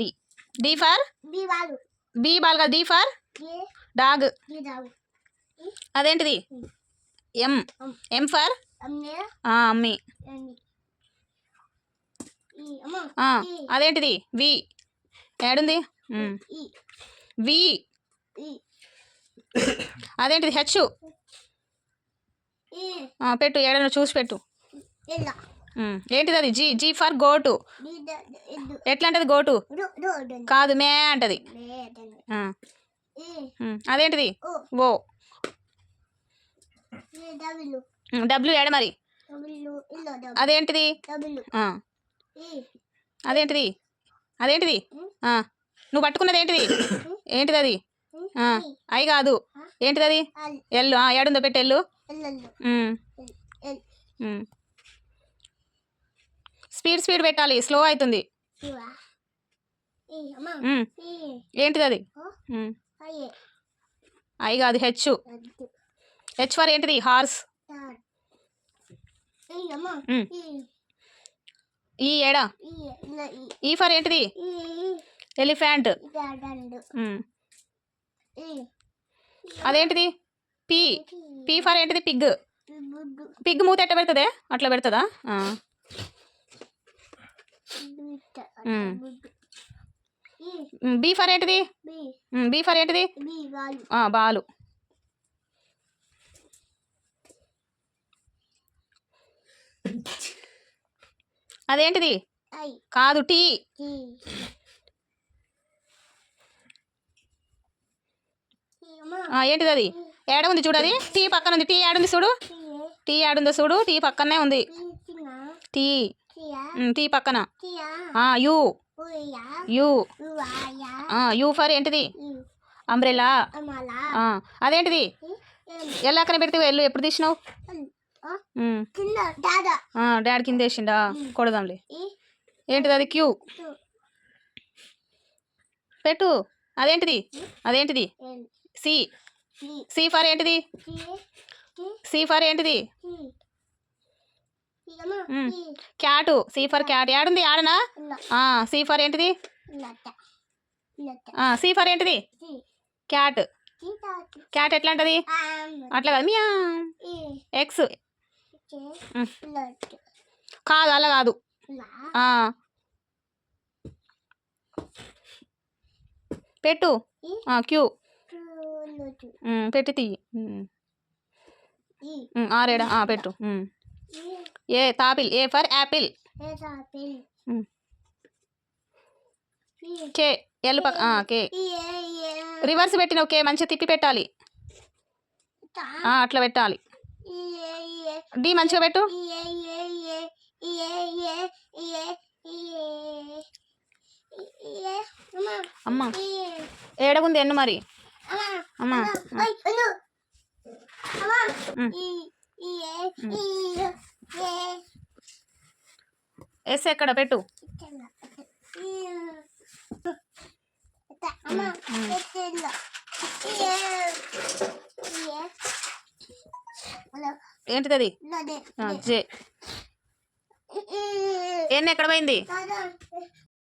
D. D for B ball కదా. D for dog. అదేంటిది? M. M for అమ్మి. అదేంటిది? వి. ఏడుంది? వి. అదేంటిది? హెచ్. పెట్టు, ఏడన్నా చూసి పెట్టు. ఏంటిది అది? జీ. G for goat. ఎట్లా అంటది గోటు? కాదు, మే అంటది. అదేంటిది? ఓ. డబ్ల్యూ ఏడ మరి? అదేంటిది? అదేంటిది? అదేంటిది? నువ్వు పట్టుకున్నది ఏంటిది? ఏంటిది అది? ఐ కాదు. ఏంటిది అది? ఎల్లు. ఏడుందో పెట్టి ఎల్లు. స్పీడ్ స్పీడ్ పెట్టాలి, స్లో అవుతుంది. ఏంటిది అది? ఐ కాదు, హెచ్. హెచ్ ఫర్ ఏంటిది? హార్స్. ఈ ఏడా? ఈ ఫర్ ఏంటిది? ఎలిఫెంట్. అదేంటిది? పి. పి ఫర్ ఏంటిది? పిగ్. పిగ్ మూత ఎట్ట పెడుతుంది? అట్లా పెడుతుందా? బీ ఫర్ ఏంటిది? బీ ఫర్ ఏంటిది? బాలు. అదేంటిది? కాదు, టీ. ఏంటిది అది? ఏడ ఉంది చూడు, అది టీ పక్కన ఉంది. టీ ఏడుంది చూడు, టీ ఏడుందో చూడు, టీ పక్కనే ఉంది. టీ. టీ పక్కన. యూ. యూ. యూ ఫర్ ఏంటిది? అంబ్రెలా. అదేంటిది? ఎల్లు అక్కనే పెడితే ఎల్లు ఎప్పుడు తీసినావు? డాడీ కింద వేసిండా? కొడదాంలే. ఏంటిది అది? క్యూ. పెట్టు. అదేంటిది? అదేంటిది? సి. సి ఫర్ ఏంటిది? సి ఫర్ ఏంటిది? క్యాటు. C for cat. ఏడుంది? ఆడనా? సి ఫర్ ఏంటిది? సి ఫర్ ఏంటిది? క్యాట్. క్యాట్ ఎట్లా అంటది? అట్లా కాదు, మియా. ఎక్స్. కాదు, అలా కాదు. పెట్టు. క్యూ. పెట్టి తీయి. ఆరేడా? పెట్టు. ఏ తాపిల్. A for apple. K. L పక్క. కే. రివర్స్ పెట్టినావు. కే మంచిగా తిప్పి పెట్టాలి. అట్లా పెట్టాలి. డి మంచిగా పెట్టు. అమ్మా ఏడగుంది ఎన్ను మరి? అమ్మా ఎస్ ఎక్కడ పెట్టు? ఏంటిది అది? జే. ఎన్ని ఎక్కడ పోయింది?